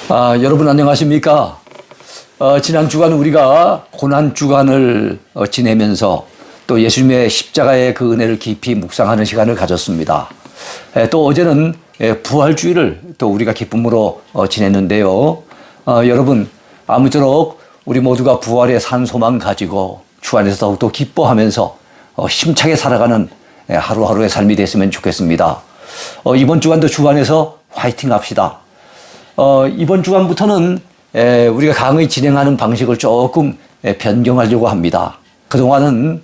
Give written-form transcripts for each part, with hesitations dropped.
여러분 안녕하십니까? 지난 주간 우리가 고난 주간을 지내면서 또 예수님의 십자가의 그 은혜를 깊이 묵상하는 시간을 가졌습니다. 또 어제는 부활주일을 또 우리가 기쁨으로 지냈는데요. 여러분 아무쪼록 우리 모두가 부활의 산 소망 가지고 주 안에서 더욱더 기뻐하면서 힘차게 살아가는 하루하루의 삶이 됐으면 좋겠습니다. 이번 주간도 주 안에서 화이팅 합시다. 이번 주간부터는 우리가 강의 진행하는 방식을 조금 변경하려고 합니다. 그동안은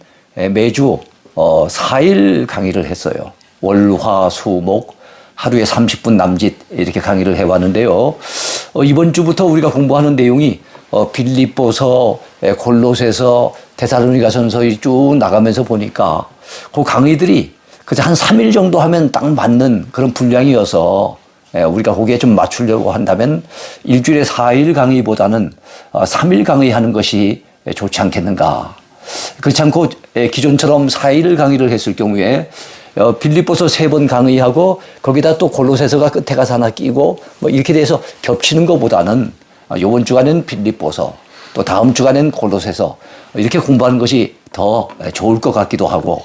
매주 4일 강의를 했어요. 월, 화, 수, 목 하루에 30분 남짓 이렇게 강의를 해왔는데요. 이번 주부터 우리가 공부하는 내용이 빌립보서, 골로새서, 데살로니가전서 쭉 나가면서 보니까 그 강의들이 그저 한 3일 정도 하면 딱 맞는 그런 분량이어서 우리가 거기에 좀 맞추려고 한다면 일주일에 4일 강의보다는 3일 강의하는 것이 좋지 않겠는가. 그렇지 않고 기존처럼 4일 강의를 했을 경우에 빌립보서 3번 강의하고 거기다 또 골로새서가 끝에 가서 하나 끼고 뭐 이렇게 돼서 겹치는 것보다는 이번 주간엔 빌립보서 또 다음 주간엔 골로새서 이렇게 공부하는 것이 더 좋을 것 같기도 하고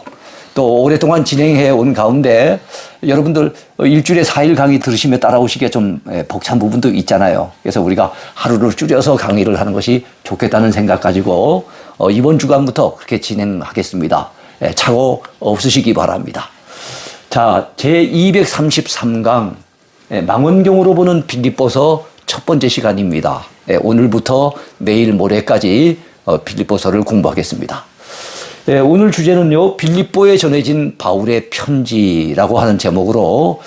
또 오랫동안 진행해 온 가운데 여러분들 일주일에 4일 강의 들으시며 따라오시기에 좀 벅찬 부분도 있잖아요. 그래서 우리가 하루를 줄여서 강의를 하는 것이 좋겠다는 생각 가지고 이번 주간부터 그렇게 진행하겠습니다. 착오 없으시기 바랍니다. 자, 제233강 망원경으로 보는 빌립보서 첫 번째 시간입니다. 오늘부터 내일 모레까지 빌립보서를 공부하겠습니다. 오늘 주제는요, 빌립보에 전해진 바울의 편지라고 하는 제목으로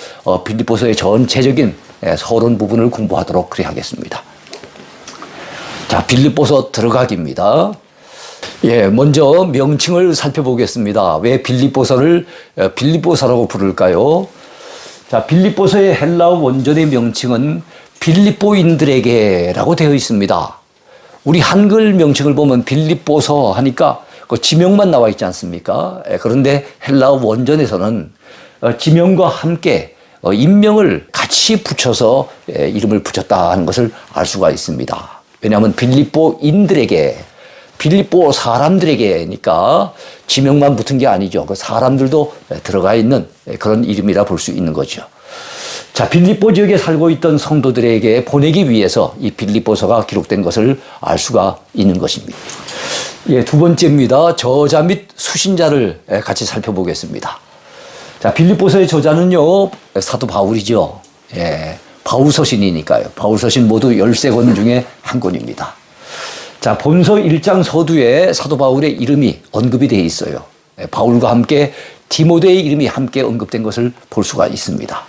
빌립보서의 전체적인 서론 부분을 공부하도록 그리 하겠습니다. 자, 빌립보서 들어가기입니다. 먼저 명칭을 살펴보겠습니다. 왜 빌립보서를 빌립보서라고 부를까요? 자, 빌립보서의 헬라어 원전의 명칭은 빌립보인들에게라고 되어 있습니다. 우리 한글 명칭을 보면 빌립보서 하니까 그 지명만 나와 있지 않습니까? 그런데 헬라어 원전에서는 지명과 함께 인명을 같이 붙여서 이름을 붙였다 하는 것을 알 수가 있습니다. 왜냐하면 빌립보인들에게, 빌립보 사람들에게니까 지명만 붙은 게 아니죠. 그 사람들도 들어가 있는 그런 이름이라 볼 수 있는 거죠. 자, 빌립보 지역에 살고 있던 성도들에게 보내기 위해서 이 빌립보서가 기록된 것을 알 수가 있는 것입니다. 두 번째입니다. 저자 및 수신자를 같이 살펴보겠습니다. 자, 빌립보서의 저자는요, 사도 바울이죠. 바울서신이니까요. 바울서신 모두 13권 중에 한 권입니다. 자, 본서 1장 서두에 사도 바울의 이름이 언급이 되어 있어요. 바울과 함께 디모데의 이름이 함께 언급된 것을 볼 수가 있습니다.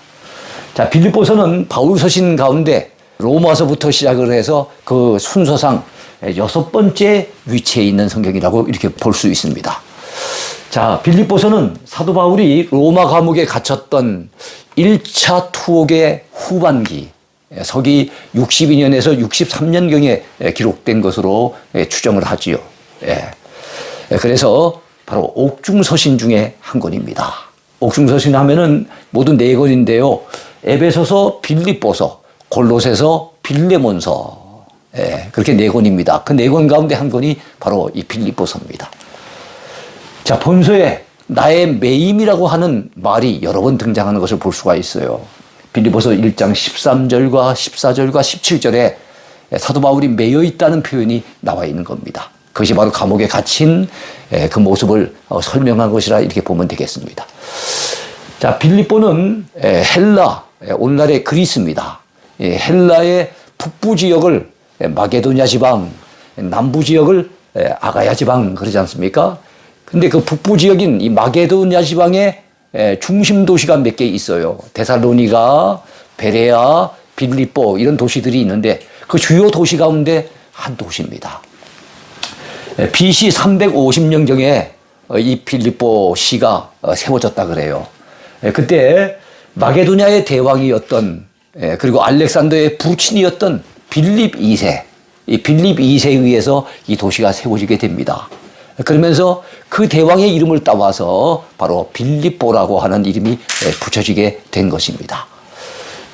자, 빌립보서는 바울서신 가운데 로마서부터 시작을 해서 그 순서상 6번째 위치에 있는 성경이라고 이렇게 볼 수 있습니다. 자, 빌립보서는 사도 바울이 로마 감옥에 갇혔던 1차 투옥의 후반기, 서기 62년에서 63년경에 기록된 것으로 추정을 하지요. 그래서 바로 옥중서신 중에 한 권입니다. 옥중서신 하면은 모두 4권인데요. 에베소서, 빌립보서, 골로새서, 빌레몬서 그렇게 4권입니다. 그 4권 가운데 한 권이 바로 이 빌립보서입니다. 자, 본서에 나의 매임이라고 하는 말이 여러 번 등장하는 것을 볼 수가 있어요. 빌립보서 1장 13절과 14절과 17절에 사도 바울이 매여 있다는 표현이 나와 있는 겁니다. 그것이 바로 감옥에 갇힌 그 모습을 설명한 것이라 이렇게 보면 되겠습니다. 자, 빌립보는 헬라, 오늘날의 그리스입니다. 헬라의 북부 지역을 마게도냐 지방, 남부 지역을 아가야 지방 그러지 않습니까? 근데 그 북부 지역인 이 마게도냐 지방에 중심 도시가 몇 개 있어요. 데살로니가, 베레아, 빌립보 이런 도시들이 있는데 그 주요 도시 가운데 한 도시입니다. BC 350년경에 이 빌립보 시가 세워졌다 그래요. 그때 마게도냐의 대왕이었던 그리고 알렉산더의 부친이었던 빌립 2세, 이 빌립 2세에 의해서 이 도시가 세워지게 됩니다. 그러면서 그 대왕의 이름을 따와서 바로 빌립보라고 하는 이름이 붙여지게 된 것입니다.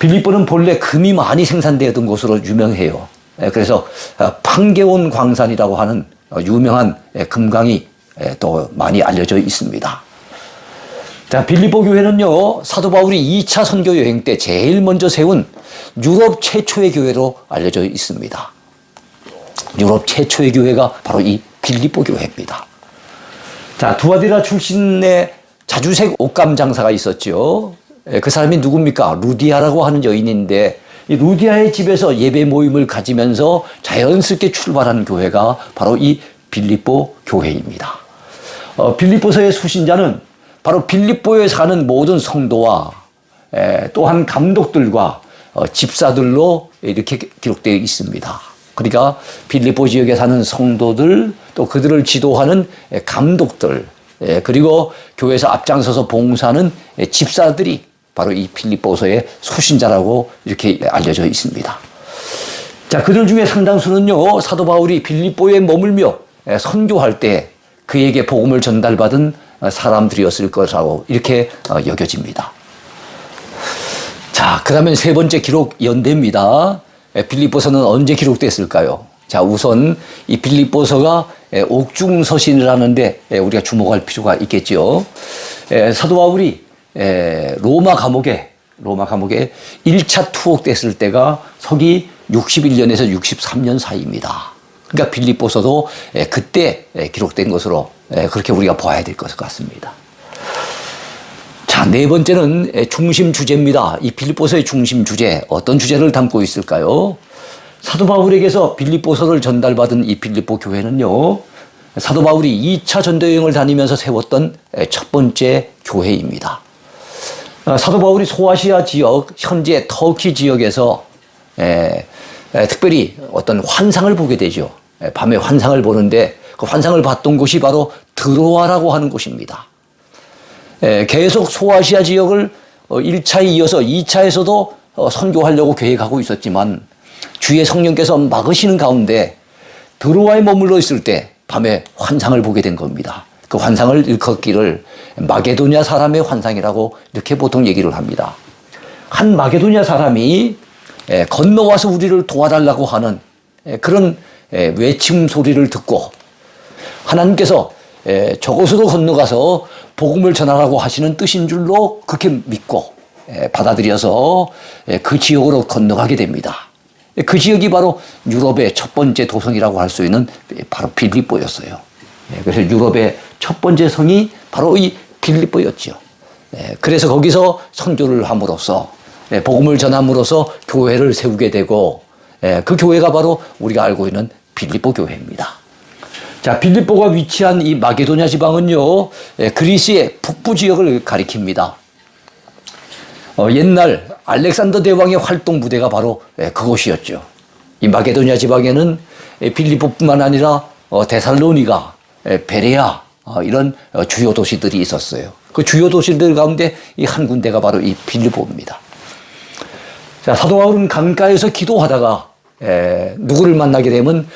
빌립보는 본래 금이 많이 생산되었던 곳으로 유명해요. 그래서 판게온 광산이라고 하는 유명한 금강이 또 많이 알려져 있습니다. 자, 빌립보 교회는요, 사도 바울이 2차 선교 여행 때 제일 먼저 세운 유럽 최초의 교회로 알려져 있습니다. 유럽 최초의 교회가 바로 이 빌립보 교회입니다. 자, 두아디라 출신의 자주색 옷감 장사가 있었죠. 그 사람이 누굽니까? 루디아라고 하는 여인인데, 이 루디아의 집에서 예배 모임을 가지면서 자연스럽게 출발한 교회가 바로 이 빌립보 교회입니다. 빌립보서의 수신자는 바로 빌립보에 사는 모든 성도와 또한 감독들과 집사들로 이렇게 기록되어 있습니다. 그러니까 빌립보 지역에 사는 성도들, 또 그들을 지도하는 감독들, 그리고 교회에서 앞장서서 봉사하는 집사들이 바로 이 빌립보서의 수신자라고 이렇게 알려져 있습니다. 자, 그들 중에 상당수는요, 사도 바울이 빌립보에 머물며 선교할 때 그에게 복음을 전달받은 사람들이었을 것이라고 이렇게 여겨집니다. 자, 그러면 세 번째 기록 연대입니다. 빌립보서는 언제 기록됐을까요? 자, 우선 이 빌립보서가 옥중서신이라는데 우리가 주목할 필요가 있겠죠. 사도 바울이 로마 감옥에 1차 투옥됐을 때가 서기 61년에서 63년 사이입니다. 그러니까 빌립보서도 그때 기록된 것으로 그렇게 우리가 봐야 될 것 같습니다. 자, 네 번째는 중심 주제입니다. 이 빌립보서의 중심 주제, 어떤 주제를 담고 있을까요? 사도 바울에게서 빌립보서를 전달받은 이 빌립보 교회는요, 사도 바울이 2차 전도 여행을 다니면서 세웠던 첫 번째 교회입니다. 사도 바울이 소아시아 지역, 현재 터키 지역에서 특별히 어떤 환상을 보게 되죠. 밤에 환상을 보는데 그 환상을 봤던 곳이 바로 드로아라고 하는 곳입니다. 계속 소아시아 지역을 1차에 이어서 2차에서도 선교하려고 계획하고 있었지만 주의 성령께서 막으시는 가운데 드로아에 머물러 있을 때 밤에 환상을 보게 된 겁니다. 그 환상을 일컫기를 마게도냐 사람의 환상이라고 이렇게 보통 얘기를 합니다. 한 마게도냐 사람이 건너와서 우리를 도와달라고 하는 그런 외침 소리를 듣고 하나님께서 저곳으로 건너가서 복음을 전하라고 하시는 뜻인 줄로 그렇게 믿고 받아들여서 그 지역으로 건너가게 됩니다. 그 지역이 바로 유럽의 첫 번째 도성이라고 할 수 있는 바로 빌립보였어요. 그래서 유럽의 첫 번째 성이 바로 이 빌립보였죠. 그래서 거기서 선교를 함으로써 복음을 전함으로써 교회를 세우게 되고 그 교회가 바로 우리가 알고 있는 빌립보 교회입니다. 자, 빌립보가 위치한 이 마게도냐 지방은요, 그리스의 북부 지역을 가리킵니다. 옛날 알렉산더 대왕의 활동 부대가 바로 그곳이었죠. 이 마게도냐 지방에는 빌립보뿐만 아니라 데살로니가, 베레아 이런 주요 도시들이 있었어요. 그 주요 도시들 가운데 이 한 군데가 바로 이 빌립보입니다. 자, 사도 바울은 강가에서 기도하다가 누구를 만나게 되면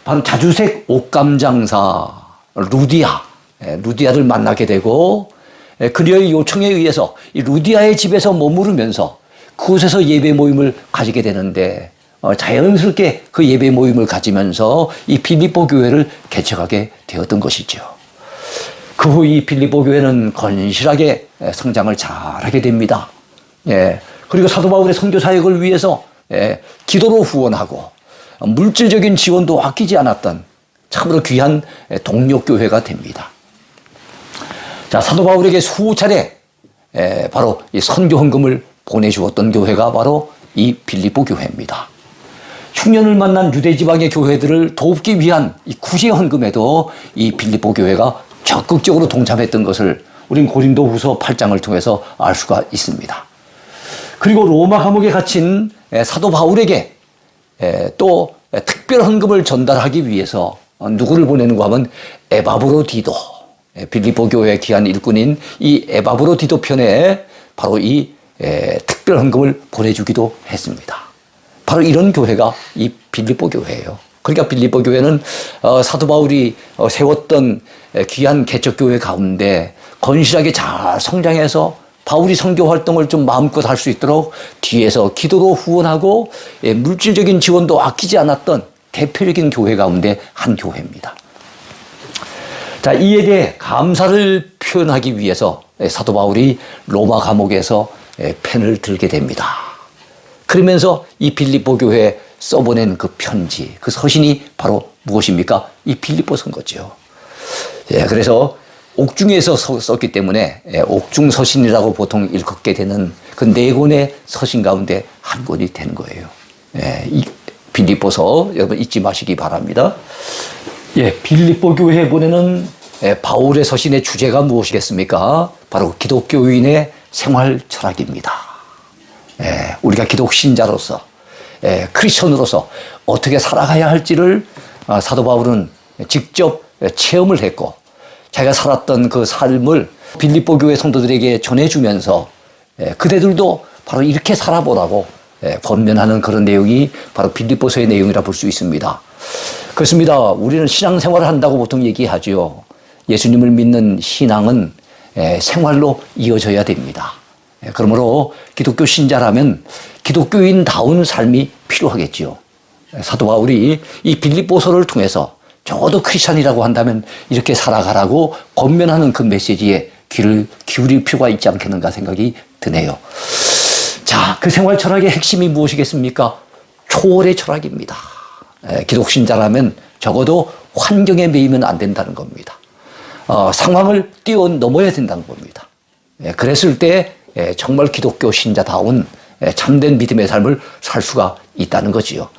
바로 자주색 옷감 장사 루디아를 만나게 되고 그녀의 요청에 의해서 이 루디아의 집에서 머무르면서 그곳에서 예배 모임을 가지게 되는데 자연스럽게 그 예배 모임을 가지면서 이 빌립보 교회를 개척하게 되었던 것이죠. 그 후 이 빌립보 교회는 건실하게 성장을 잘하게 됩니다. 그리고 사도 바울의 선교 사역을 위해서 기도로 후원하고 물질적인 지원도 아끼지 않았던 참으로 귀한 동력교회가 됩니다. 자, 사도 바울에게 수차례 바로 이 선교 헌금을 보내주었던 교회가 바로 이 빌립보 교회입니다. 흉년을 만난 유대 지방의 교회들을 돕기 위한 이 구제 헌금에도 이 빌립보 교회가 적극적으로 동참했던 것을 우린 고린도후서 8장을 통해서 알 수가 있습니다. 그리고 로마 감옥에 갇힌 사도 바울에게 또 특별 헌금을 전달하기 위해서 누구를 보내는가 하면 에바브로디도, 빌립보 교회의 귀한 일꾼인 이 에바브로디도 편에 바로 이 특별 헌금을 보내주기도 했습니다. 바로 이런 교회가 이 빌립보 교회예요. 그러니까 빌립보 교회는 사도 바울이 세웠던 귀한 개척 교회 가운데 건실하게 잘 성장해서 바울이 선교 활동을 좀 마음껏 할 수 있도록 뒤에서 기도로 후원하고 물질적인 지원도 아끼지 않았던 대표적인 교회 가운데 한 교회입니다. 자, 이에 대해 감사를 표현하기 위해서 사도 바울이 로마 감옥에서 펜을 들게 됩니다. 그러면서 이 빌립보 교회에 써보낸 그 편지, 그 서신이 바로 무엇입니까? 이 빌립보서인 거죠. 그래서 옥중에서 썼기 때문에 옥중 서신이라고 보통 일컫게 되는 그 네 권의 서신 가운데 한 권이 된 거예요. 이 빌립보서 여러분 잊지 마시기 바랍니다. 빌립보 교회에 보내는 바울의 서신의 주제가 무엇이겠습니까? 바로 기독교인의 생활 철학입니다. 우리가 기독 신자로서 크리스천으로서 어떻게 살아가야 할지를 사도 바울은 직접 체험을 했고 자기가 살았던 그 삶을 빌립보 교회 성도들에게 전해주면서 그대들도 바로 이렇게 살아보라고 권면하는 그런 내용이 바로 빌립보서의 내용이라 볼 수 있습니다. 그렇습니다. 우리는 신앙생활을 한다고 보통 얘기하죠. 예수님을 믿는 신앙은 생활로 이어져야 됩니다. 그러므로 기독교 신자라면 기독교인다운 삶이 필요하겠지요. 사도 바울이 이 빌립보서를 통해서 적어도 크리스찬이라고 한다면 이렇게 살아가라고 권면하는 그 메시지에 귀를 기울일 필요가 있지 않겠는가 생각이 드네요. 자, 그 생활 철학의 핵심이 무엇이겠습니까? 초월의 철학입니다. 기독신자라면 적어도 환경에 매이면 안 된다는 겁니다. 상황을 뛰어넘어야 된다는 겁니다. 그랬을 때 정말 기독교 신자다운 참된 믿음의 삶을 살 수가 있다는 거지요.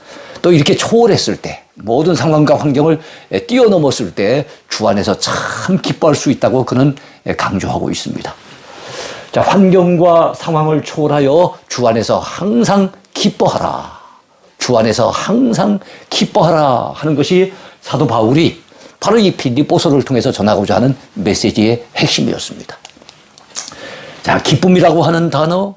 또 이렇게 초월했을 때 모든 상황과 환경을 뛰어넘었을 때 주 안에서 참 기뻐할 수 있다고 그는 강조하고 있습니다. 자, 환경과 상황을 초월하여 주 안에서 항상 기뻐하라. 주 안에서 항상 기뻐하라 하는 것이 사도 바울이 바로 이 빌립보서를 통해서 전하고자 하는 메시지의 핵심이었습니다. 자, 기쁨이라고 하는 단어,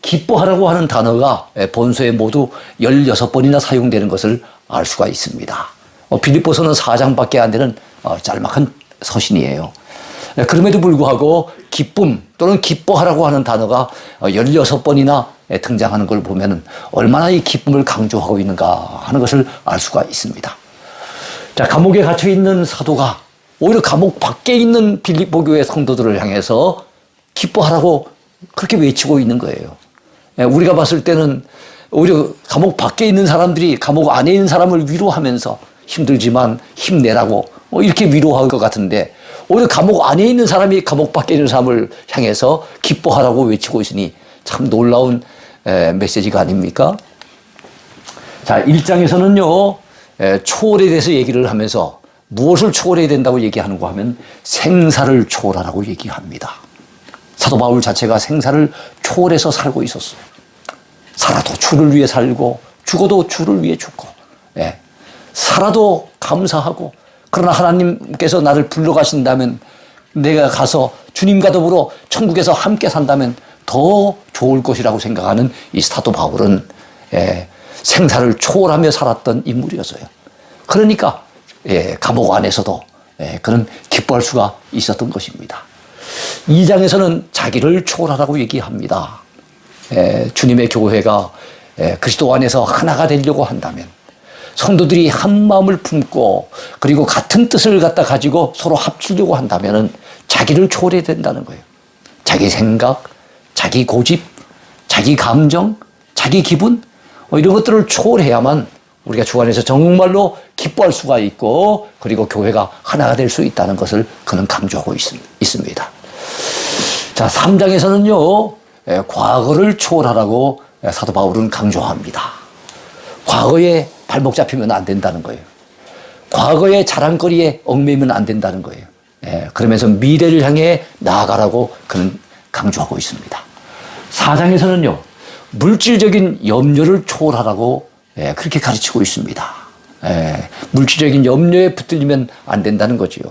기뻐하라고 하는 단어가 본서에 모두 16번이나 사용되는 것을 알 수가 있습니다. 빌립보서는 4장밖에 안 되는 짤막한 서신이에요. 그럼에도 불구하고 기쁨 또는 기뻐하라고 하는 단어가 16번이나 등장하는 걸 보면 얼마나 이 기쁨을 강조하고 있는가 하는 것을 알 수가 있습니다. 자, 감옥에 갇혀 있는 사도가 오히려 감옥 밖에 있는 빌립보 교회 성도들을 향해서 기뻐하라고 그렇게 외치고 있는 거예요. 우리가 봤을 때는 오히려 감옥 밖에 있는 사람들이 감옥 안에 있는 사람을 위로하면서 힘들지만 힘내라고 이렇게 위로할 것 같은데 오히려 감옥 안에 있는 사람이 감옥 밖에 있는 사람을 향해서 기뻐하라고 외치고 있으니 참 놀라운 메시지가 아닙니까? 자, 1장에서는요 초월에 대해서 얘기를 하면서 무엇을 초월해야 된다고 얘기하는가 하면 생사를 초월하라고 얘기합니다. 사도 바울 자체가 생사를 초월해서 살고 있었어요. 살아도 주를 위해 살고 죽어도 주를 위해 죽고 살아도 감사하고 그러나 하나님께서 나를 불러가신다면 내가 가서 주님과 더불어 천국에서 함께 산다면 더 좋을 것이라고 생각하는 이 사도 바울은 생사를 초월하며 살았던 인물이었어요. 그러니까 감옥 안에서도 그는 기뻐할 수가 있었던 것입니다. 2장에서는 자기를 초월하라고 얘기합니다. 주님의 교회가 그리스도 안에서 하나가 되려고 한다면 성도들이 한 마음을 품고 그리고 같은 뜻을 갖다 가지고 서로 합치려고 한다면 자기를 초월해야 된다는 거예요. 자기 생각, 자기 고집, 자기 감정, 자기 기분 이런 것들을 초월해야만 우리가 주 안에서 정말로 기뻐할 수가 있고 그리고 교회가 하나가 될 수 있다는 것을 그는 강조하고 있습니다. 자, 3장에서는요 과거를 초월하라고 사도 바울은 강조합니다. 과거에 발목 잡히면 안 된다는 거예요. 과거의 자랑거리에 얽매이면 안 된다는 거예요. 그러면서 미래를 향해 나아가라고 그는 강조하고 있습니다. 4장에서는요 물질적인 염려를 초월하라고 그렇게 가르치고 있습니다. 물질적인 염려에 붙들리면 안 된다는 거지요.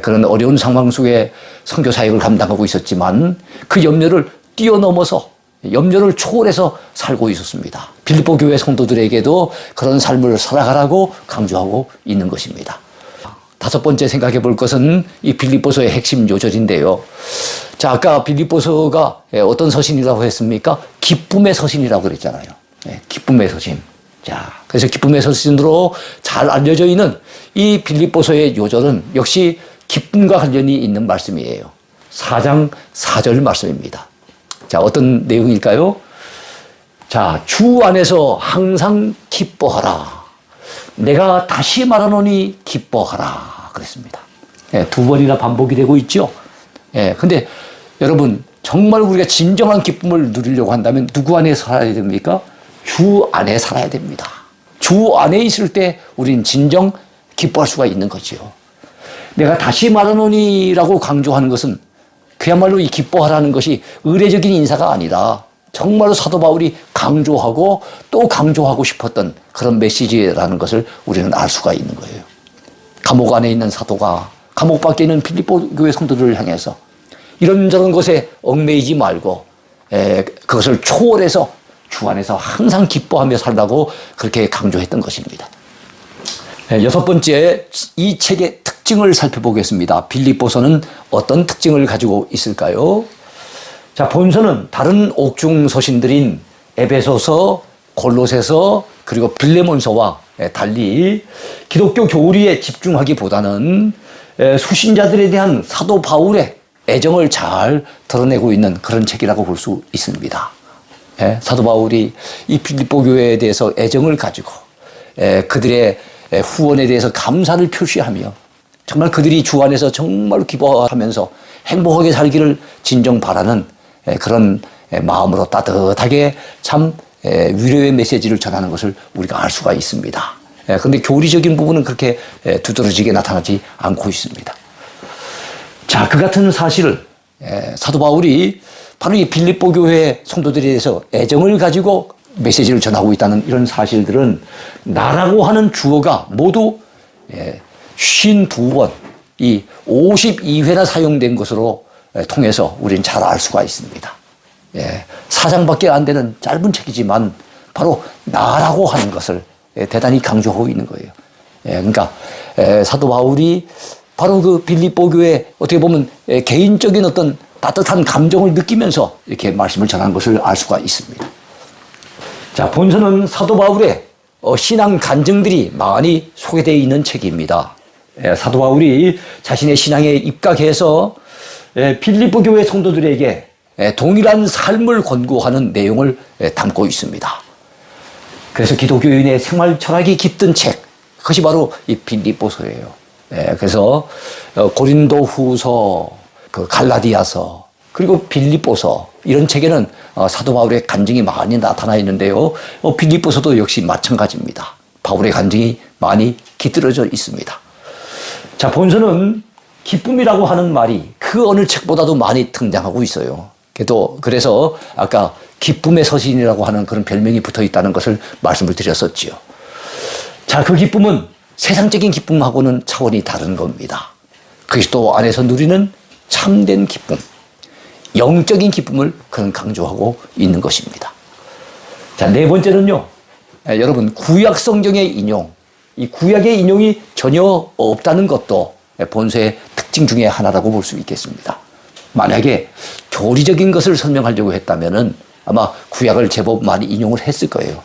그런 어려운 상황 속에 선교 사역을 감당하고 있었지만 그 염려를 뛰어넘어서 염려를 초월해서 살고 있었습니다. 빌립보 교회 성도들에게도 그런 삶을 살아가라고 강조하고 있는 것입니다. 5번째 생각해 볼 것은 이 빌립보서의 핵심 요절인데요. 자, 아까 빌립보서가 어떤 서신이라고 했습니까? 기쁨의 서신이라고 그랬잖아요. 기쁨의 서신. 자, 그래서 기쁨의 서신으로 잘 알려져 있는 이 빌립보서의 요절은 역시 기쁨과 관련이 있는 말씀이에요. 4장 4절 말씀입니다. 자, 어떤 내용일까요? 자, 주 안에서 항상 기뻐하라. 내가 다시 말하노니 기뻐하라. 그랬습니다. 두 번이나 반복이 되고 있죠. 근데 여러분, 정말 우리가 진정한 기쁨을 누리려고 한다면 누구 안에 살아야 됩니까? 주 안에 살아야 됩니다. 주 안에 있을 때 우린 진정 기뻐할 수가 있는 거죠. 내가 다시 말하노니라고 강조하는 것은 그야말로 이 기뻐하라는 것이 의례적인 인사가 아니라 정말로 사도 바울이 강조하고 또 강조하고 싶었던 그런 메시지라는 것을 우리는 알 수가 있는 거예요. 감옥 안에 있는 사도가 감옥 밖에 있는 빌립보 교회 성도들을 향해서 이런저런 것에 얽매이지 말고 그것을 초월해서 주 안에서 항상 기뻐하며 살라고 그렇게 강조했던 것입니다. 여섯 번째, 이 책의 특징을 살펴보겠습니다. 빌립보서는 어떤 특징을 가지고 있을까요? 자, 본서는 다른 옥중 서신들인 에베소서, 골로새서, 그리고 빌레몬서와 달리 기독교 교리에 집중하기보다는 수신자들에 대한 사도 바울의 애정을 잘 드러내고 있는 그런 책이라고 볼 수 있습니다. 사도 바울이 이 빌립보 교회에 대해서 애정을 가지고 그들의 후원에 대해서 감사를 표시하며 정말 그들이 주 안에서 정말 기뻐하면서 행복하게 살기를 진정 바라는 그런 마음으로 따뜻하게 참 위로의 메시지를 전하는 것을 우리가 알 수가 있습니다. 그런데 교리적인 부분은 그렇게 두드러지게 나타나지 않고 있습니다. 자, 그 같은 사실을 사도 바울이 바로 이 빌립보 교회 성도들에 대해서 애정을 가지고 메시지를 전하고 있다는 이런 사실들은 나라고 하는 주어가 모두 52번, 이 52회나 사용된 것으로 통해서 우리는 잘 알 수가 있습니다. 4장밖에 안 되는 짧은 책이지만 바로 나라고 하는 것을 대단히 강조하고 있는 거예요. 그러니까 사도 바울이 바로 그 빌립보 교회 어떻게 보면 개인적인 어떤 따뜻한 감정을 느끼면서 이렇게 말씀을 전한 것을 알 수가 있습니다. 자, 본서는 사도 바울의 신앙 간증들이 많이 소개되어 있는 책입니다. 사도 바울이 자신의 신앙에 입각해서 빌립보 교회 성도들에게 동일한 삶을 권고하는 내용을 담고 있습니다. 그래서 기독교인의 생활 철학이 깃든 책, 그것이 바로 이 빌립보서예요. 그래서 고린도 후서, 그 갈라디아서, 그리고 빌립보서 이런 책에는 사도 바울의 간증이 많이 나타나 있는데요. 빌립보서도 역시 마찬가지입니다. 바울의 간증이 많이 깃들어져 있습니다. 자, 본서는 기쁨이라고 하는 말이 그 어느 책보다도 많이 등장하고 있어요. 그래서 아까 기쁨의 서신이라고 하는 그런 별명이 붙어 있다는 것을 말씀을 드렸었지요. 자, 그 기쁨은 세상적인 기쁨하고는 차원이 다른 겁니다. 그리스도 안에서 누리는 참된 기쁨, 영적인 기쁨을 그는 강조하고 있는 것입니다. 자, 네 번째는요. 여러분, 구약 성경의 인용, 이 구약의 인용이 전혀 없다는 것도 본서의 특징 중에 하나라고 볼 수 있겠습니다. 만약에 교리적인 것을 설명하려고 했다면은 아마 구약을 제법 많이 인용을 했을 거예요.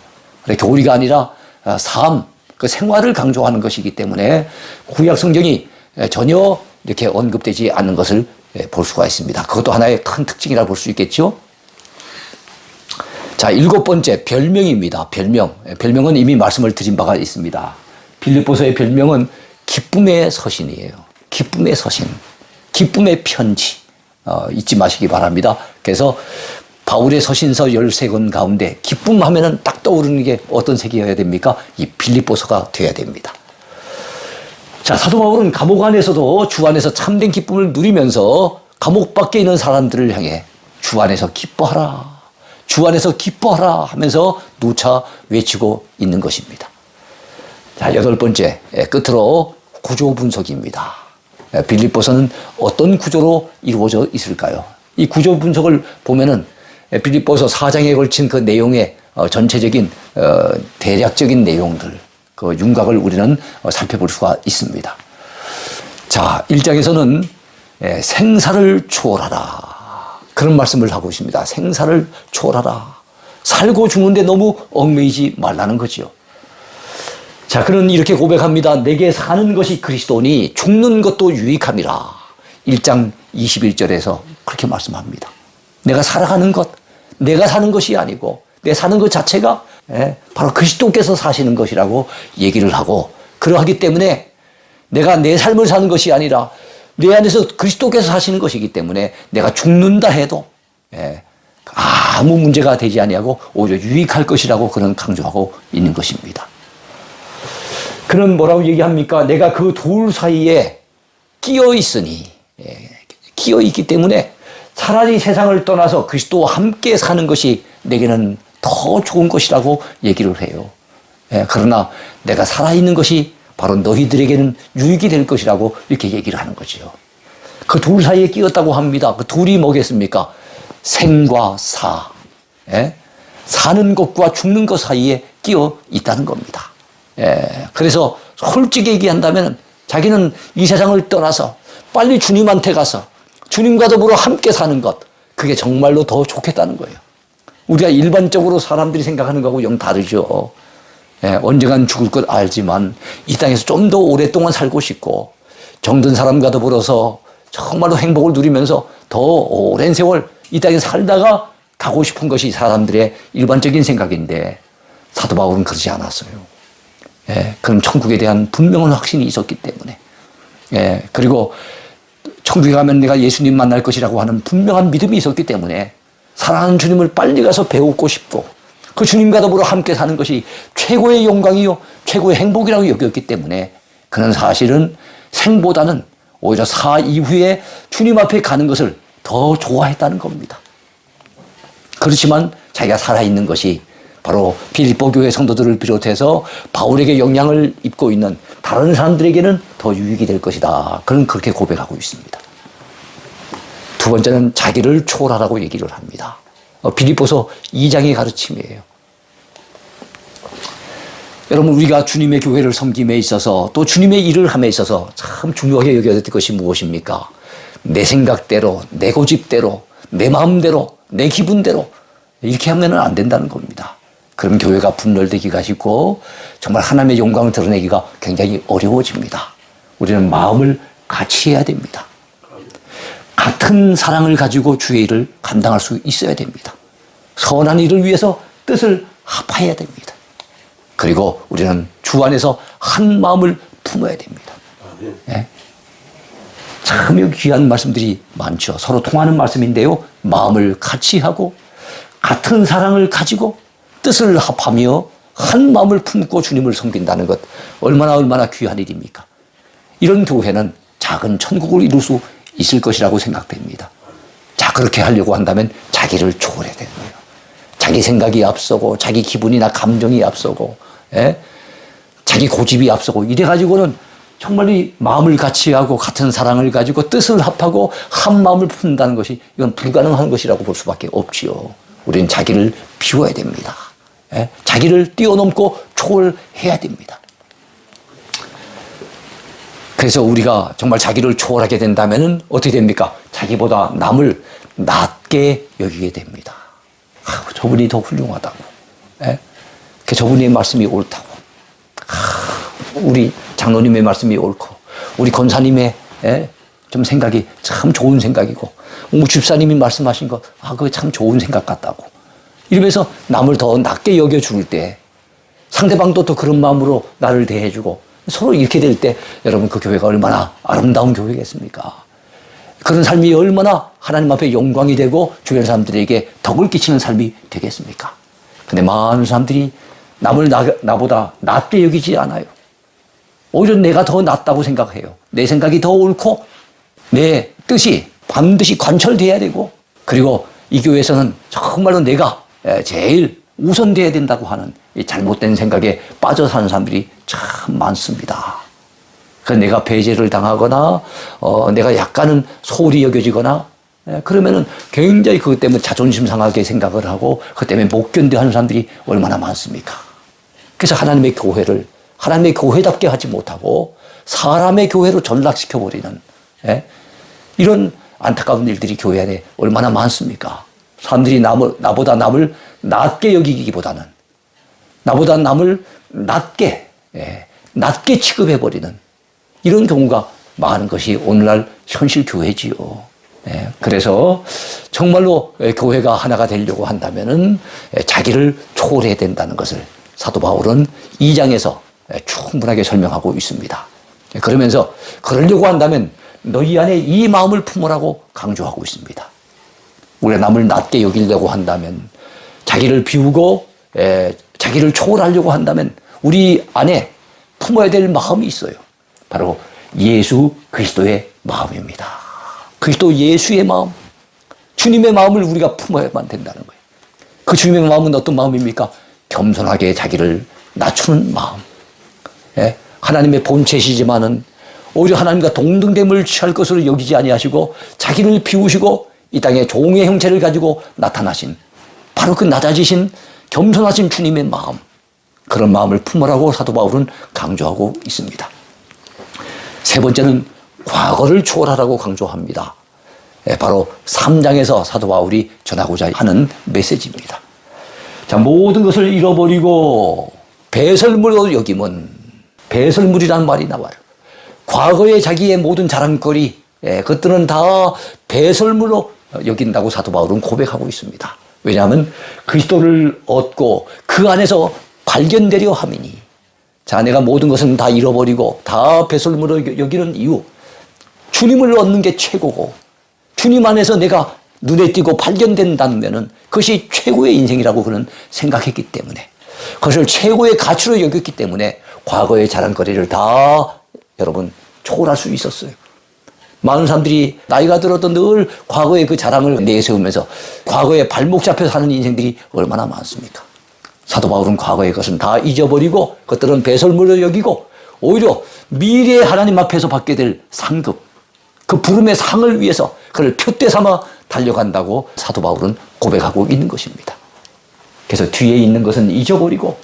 교리가 아니라 삶, 그 생활을 강조하는 것이기 때문에 구약 성경이 전혀 이렇게 언급되지 않는 것을 볼 수가 있습니다. 그것도 하나의 큰 특징이라 볼 수 있겠죠. 자, 일곱 번째, 별명입니다. 별명. 별명은 이미 말씀을 드린 바가 있습니다. 빌립보서의 별명은 기쁨의 서신이에요. 기쁨의 서신. 기쁨의 편지. 잊지 마시기 바랍니다. 그래서 바울의 서신서 13권 가운데 기쁨 하면은 딱 떠오르는 게 어떤 색이어야 됩니까? 이 빌립보서가 되어야 됩니다. 자, 사도 바울은 감옥 안에서도 주 안에서 참된 기쁨을 누리면서 감옥 밖에 있는 사람들을 향해 주 안에서 기뻐하라, 주 안에서 기뻐하라 하면서 누차 외치고 있는 것입니다. 자, 여덟 번째, 끝으로 구조 분석입니다. 빌립보서는 어떤 구조로 이루어져 있을까요? 이 구조 분석을 보면은 빌립보서 4장에 걸친 그 내용의 전체적인 대략적인 내용들, 그 윤곽을 우리는 살펴볼 수가 있습니다. 자, 1장에서는 생사를 초월하라 그런 말씀을 하고 있습니다. 생사를 초월하라. 살고 죽는데 너무 얽매이지 말라는 거지요. 자, 그는 이렇게 고백합니다. 내게 사는 것이 그리스도니 죽는 것도 유익함이라. 1장 21절에서 그렇게 말씀합니다. 내가 살아가는 것, 내가 사는 것이 아니고 내 사는 것 자체가 바로 그리스도께서 사시는 것이라고 얘기를 하고, 그러하기 때문에 내가 내 삶을 사는 것이 아니라 내 안에서 그리스도께서 사시는 것이기 때문에 내가 죽는다 해도 아무 문제가 되지 아니하고 오히려 유익할 것이라고 그는 강조하고 있는 것입니다. 그는 뭐라고 얘기합니까? 내가 그 둘 사이에 끼어 있으니, 끼어 있기 때문에 차라리 세상을 떠나서 그리스도와 함께 사는 것이 내게는 더 좋은 것이라고 얘기를 해요. 그러나 내가 살아있는 것이 바로 너희들에게는 유익이 될 것이라고 이렇게 얘기를 하는 거죠. 그 둘 사이에 끼었다고 합니다. 그 둘이 뭐겠습니까? 생과 사. 사는 것과 죽는 것 사이에 끼어 있다는 겁니다. 그래서 솔직히 얘기한다면 자기는 이 세상을 떠나서 빨리 주님한테 가서 주님과 더불어 함께 사는 것, 그게 정말로 더 좋겠다는 거예요. 우리가 일반적으로 사람들이 생각하는 거하고 영 다르죠. 언젠간 죽을 것 알지만 이 땅에서 좀 더 오랫동안 살고 싶고 정든 사람과 더불어서 정말로 행복을 누리면서 더 오랜 세월 이 땅에 살다가 가고 싶은 것이 사람들의 일반적인 생각인데, 사도 바울은 그러지 않았어요. 그럼 천국에 대한 분명한 확신이 있었기 때문에, 그리고 천국에 가면 내가 예수님 만날 것이라고 하는 분명한 믿음이 있었기 때문에 사랑하는 주님을 빨리 가서 배우고 싶고 그 주님과 더불어 함께 사는 것이 최고의 영광이요 최고의 행복이라고 여겼기 때문에 그는 사실은 생보다는 오히려 사 이후에 주님 앞에 가는 것을 더 좋아했다는 겁니다. 그렇지만 자기가 살아있는 것이 바로 빌립보 교회 성도들을 비롯해서 바울에게 영향을 입고 있는 다른 사람들에게는 더 유익이 될 것이다. 그는 그렇게 고백하고 있습니다. 두 번째는 자기를 초월하라고 얘기를 합니다. 빌립보서 2장의 가르침이에요. 여러분, 우리가 주님의 교회를 섬김에 있어서 또 주님의 일을 함에 있어서 참 중요하게 여겨야 될 것이 무엇입니까? 내 생각대로, 내 고집대로, 내 마음대로, 내 기분대로 이렇게 하면 안 된다는 겁니다. 그럼 교회가 분열되기가 쉽고 정말 하나님의 영광을 드러내기가 굉장히 어려워집니다. 우리는 마음을 같이 해야 됩니다. 같은 사랑을 가지고 주의 일을 감당할 수 있어야 됩니다. 선한 일을 위해서 뜻을 합하여야 됩니다. 그리고 우리는 주 안에서 한 마음을 품어야 됩니다. 네? 참 귀한 말씀들이 많죠. 서로 통하는 말씀인데요. 마음을 같이 하고 같은 사랑을 가지고 뜻을 합하며 한 마음을 품고 주님을 섬긴다는 것, 얼마나 귀한 일입니까? 이런 교회는 작은 천국을 이룰 수 있을 것이라고 생각됩니다. 자, 그렇게 하려고 한다면 자기를 초월해야 되는 거예요. 자기 생각이 앞서고 자기 기분이나 감정이 앞서고 자기 고집이 앞서고 이래가지고는 정말 이 마음을 같이 하고 같은 사랑을 가지고 뜻을 합하고 한 마음을 품는다는 것이 이건 불가능한 것이라고 볼 수밖에 없지요. 우리는 자기를 비워야 됩니다. 자기를 뛰어넘고 초월해야 됩니다. 그래서 우리가 정말 자기를 초월하게 된다면 어떻게 됩니까? 자기보다 남을 낮게 여기게 됩니다. 저분이 더 훌륭하다고. 저분의 말씀이 옳다고. 우리 장로님의 말씀이 옳고 우리 권사님의 좀 생각이 참 좋은 생각이고 집사님이 말씀하신 거 그거 참 좋은 생각 같다고. 이러면서 남을 더 낮게 여겨줄 때 상대방도 또 그런 마음으로 나를 대해주고 서로 이렇게 될 때 여러분 그 교회가 얼마나 아름다운 교회겠습니까? 그런 삶이 얼마나 하나님 앞에 영광이 되고 주변 사람들에게 덕을 끼치는 삶이 되겠습니까? 근데 많은 사람들이 남을 나보다 낮게 여기지 않아요. 오히려 내가 더 낫다고 생각해요. 내 생각이 더 옳고 내 뜻이 반드시 관철돼야 되고 그리고 이 교회에서는 정말로 내가 제일 우선돼야 된다고 하는 이 잘못된 생각에 빠져 사는 사람들이 참 많습니다. 그래서 내가 배제를 당하거나 내가 약간은 소홀히 여겨지거나 그러면은 굉장히 그것 때문에 자존심 상하게 생각을 하고 그것 때문에 못 견뎌하는 사람들이 얼마나 많습니까? 그래서 하나님의 교회를 하나님의 교회답게 하지 못하고 사람의 교회로 전락시켜버리는 이런 안타까운 일들이 교회 안에 얼마나 많습니까? 사람들이 나보다 남을 낮게 여기기보다는 나보다 남을 낮게 취급해버리는 이런 경우가 많은 것이 오늘날 현실 교회지요. 그래서 정말로 교회가 하나가 되려고 한다면은 자기를 초월해야 된다는 것을 사도 바울은 2장에서 충분하게 설명하고 있습니다. 그러면서 그러려고 한다면 너희 안에 이 마음을 품으라고 강조하고 있습니다. 우리가 남을 낮게 여기려고 한다면, 자기를 비우고 자기를 초월하려고 한다면 우리 안에 품어야 될 마음이 있어요. 바로 예수 그리스도의 마음입니다. 그리스도 예수의 마음, 주님의 마음을 우리가 품어야만 된다는 거예요. 그 주님의 마음은 어떤 마음입니까? 겸손하게 자기를 낮추는 마음. 하나님의 본체시지만은 오히려 하나님과 동등됨을 취할 것으로 여기지 아니하시고 자기를 비우시고 이 땅에 종의 형체를 가지고 나타나신 바로 그 낮아지신 겸손하신 주님의 마음, 그런 마음을 품으라고 사도 바울은 강조하고 있습니다. 세 번째는 과거를 초월하라고 강조합니다. 바로 3장에서 사도 바울이 전하고자 하는 메시지입니다. 자, 모든 것을 잃어버리고 배설물로 여김은, 배설물이라는 말이 나와요. 과거의 자기의 모든 자랑거리, 그것들은 다 배설물로 여긴다고 사도 바울은 고백하고 있습니다. 왜냐하면 그리스도를 얻고 그 안에서 발견되려 함이니. 자, 내가 모든 것은 다 잃어버리고 다 배설물로 여기는 이유, 주님을 얻는 게 최고고 주님 안에서 내가 눈에 띄고 발견된다면 그것이 최고의 인생이라고 그는 생각했기 때문에, 그것을 최고의 가치로 여겼기 때문에 과거의 자랑거리를 다 여러분 초월할 수 있었어요. 많은 사람들이 나이가 들어도 늘 과거의 그 자랑을 내세우면서 과거에 발목 잡혀 사는 인생들이 얼마나 많습니까? 사도 바울은 과거의 것은 다 잊어버리고 그것들은 배설물로 여기고 오히려 미래의 하나님 앞에서 받게 될 상급, 그 부름의 상을 위해서 그를 표대 삼아 달려간다고 사도 바울은 고백하고 있는 것입니다. 그래서 뒤에 있는 것은 잊어버리고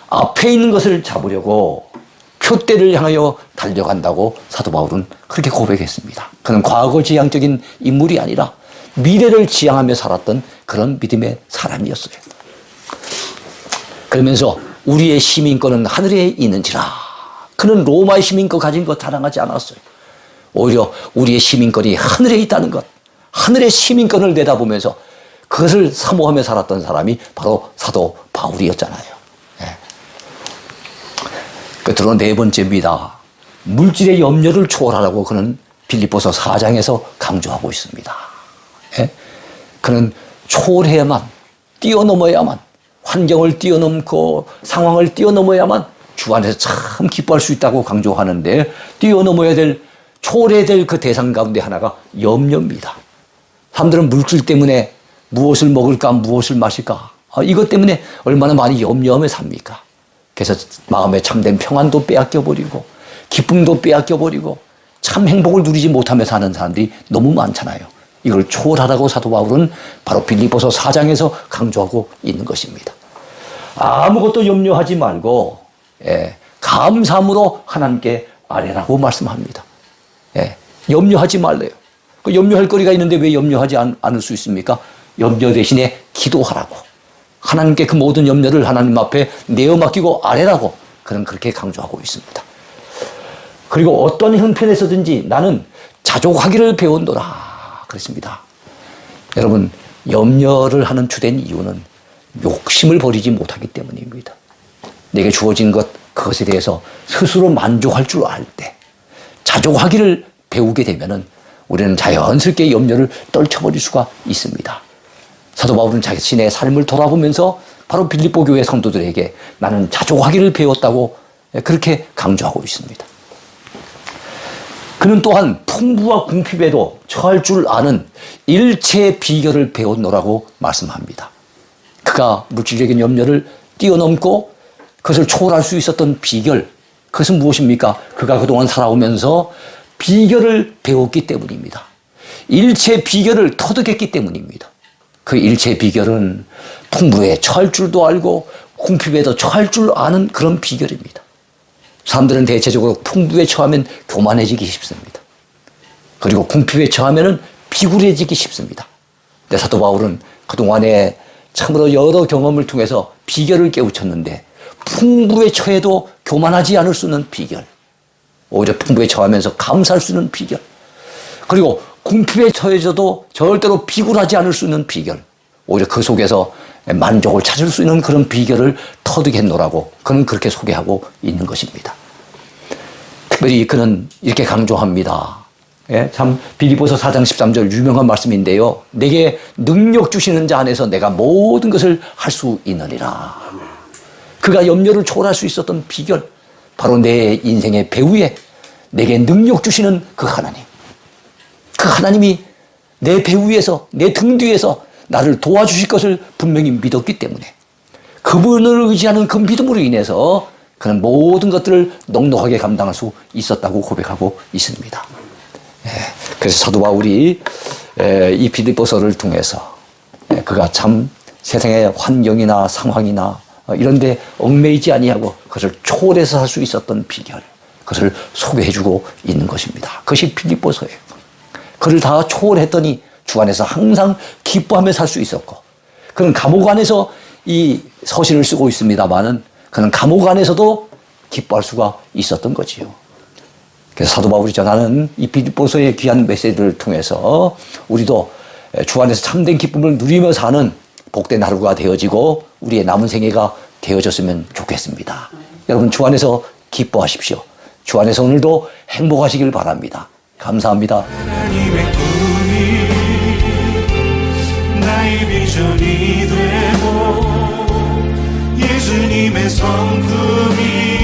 앞에 있는 것을 잡으려고 표대를 향하여 달려간다고 사도 바울은 그렇게 고백했습니다. 그는 과거지향적인 인물이 아니라 미래를 지향하며 살았던 그런 믿음의 사람이었어요. 그러면서 우리의 시민권은 하늘에 있는지라, 그는 로마의 시민권 가진 것 자랑하지 않았어요. 오히려 우리의 시민권이 하늘에 있다는 것, 하늘의 시민권을 내다보면서 그것을 사모하며 살았던 사람이 바로 사도 바울이었잖아요. 끝으로 네 번째입니다. 물질의 염려를 초월하라고 그는 빌립보서 4장에서 강조하고 있습니다. 그는 초월해야만, 뛰어넘어야만, 환경을 뛰어넘고 상황을 뛰어넘어야만 주 안에서 참 기뻐할 수 있다고 강조하는데, 뛰어넘어야 될, 초월해야 될 그 대상 가운데 하나가 염려입니다. 사람들은 물질 때문에 무엇을 먹을까, 무엇을 마실까, 이것 때문에 얼마나 많이 염려하며 삽니까? 그래서 마음에 참된 평안도 빼앗겨버리고 기쁨도 빼앗겨버리고 참 행복을 누리지 못하며 사는 사람들이 너무 많잖아요. 이걸 초월하라고 사도 바울은 바로 빌립보서 4장에서 강조하고 있는 것입니다. 아무것도 염려하지 말고 감사함으로 하나님께 아뢰라고 말씀합니다. 염려하지 말래요. 그 염려할 거리가 있는데 왜 염려하지 않을 수 있습니까? 염려 대신에 기도하라고, 하나님께 그 모든 염려를 하나님 앞에 내어 맡기고 아뢰라고 그는 그렇게 강조하고 있습니다. 그리고 어떤 형편에서든지 나는 자족하기를 배운노라 그랬습니다. 여러분, 염려를 하는 주된 이유는 욕심을 버리지 못하기 때문입니다. 내게 주어진 것, 그것에 대해서 스스로 만족할 줄 알 때 자족하기를 배우게 되면은 우리는 자연스럽게 염려를 떨쳐버릴 수가 있습니다. 사도 바울은 자신의 삶을 돌아보면서 바로 빌립보 교회 성도들에게 나는 자족하기를 배웠다고 그렇게 강조하고 있습니다. 그는 또한 풍부와 궁핍에도 처할 줄 아는 일체의 비결을 배웠노라고 말씀합니다. 그가 물질적인 염려를 뛰어넘고 그것을 초월할 수 있었던 비결, 그것은 무엇입니까? 그가 그동안 살아오면서 비결을 배웠기 때문입니다. 일체의 비결을 터득했기 때문입니다. 그 일체의 비결은 풍부에 처할 줄도 알고 궁핍에도 처할 줄 아는 그런 비결입니다. 사람들은 대체적으로 풍부에 처하면 교만해지기 쉽습니다. 그리고 궁핍에 처하면 비굴해지기 쉽습니다. 근데 사도 바울은 그동안에 참으로 여러 경험을 통해서 비결을 깨우쳤는데 풍부에 처해도 교만하지 않을 수 있는 비결, 오히려 풍부에 처하면서 감사할 수 있는 비결, 그리고 궁핍에 처해져도 절대로 비굴하지 않을 수 있는 비결, 오히려 그 속에서 만족을 찾을 수 있는 그런 비결을 터득했노라고 그는 그렇게 소개하고 있는 것입니다. 특별히 그는 이렇게 강조합니다. 예, 참 빌립보서 4장 13절 유명한 말씀인데요. 내게 능력 주시는 자 안에서 내가 모든 것을 할 수 있느니라. 그가 염려를 초월할 수 있었던 비결, 바로 내 인생의 배후에 내게 능력 주시는 그 하나님, 그 하나님이 내 배후에서, 내 등 뒤에서 나를 도와주실 것을 분명히 믿었기 때문에 그분을 의지하는 그 믿음으로 인해서 그는 모든 것들을 넉넉하게 감당할 수 있었다고 고백하고 있습니다. 그래서 사도 바울이 이 빌립보서를 통해서 그가 참 세상의 환경이나 상황이나 이런 데 얽매이지 아니하고 그것을 초월해서 살 수 있었던 비결, 그것을 소개해주고 있는 것입니다. 그것이 빌립보서예요. 그를 다 초월했더니 주 안에서 항상 기뻐하며 살 수 있었고, 그는 감옥 안에서 이 서신을 쓰고 있습니다만은 그는 감옥 안에서도 기뻐할 수가 있었던 거지요. 그래서 사도 바울이 전하는 이 빌립보서의 귀한 메시지를 통해서 우리도 주 안에서 참된 기쁨을 누리며 사는 복된 하루가 되어지고 우리의 남은 생애가 되어졌으면 좋겠습니다. 여러분 주 안에서 기뻐하십시오. 주 안에서 오늘도 행복하시길 바랍니다. 감사합니다. 하나님의 꿈이 나의 비전이 되고 예수님의 성품이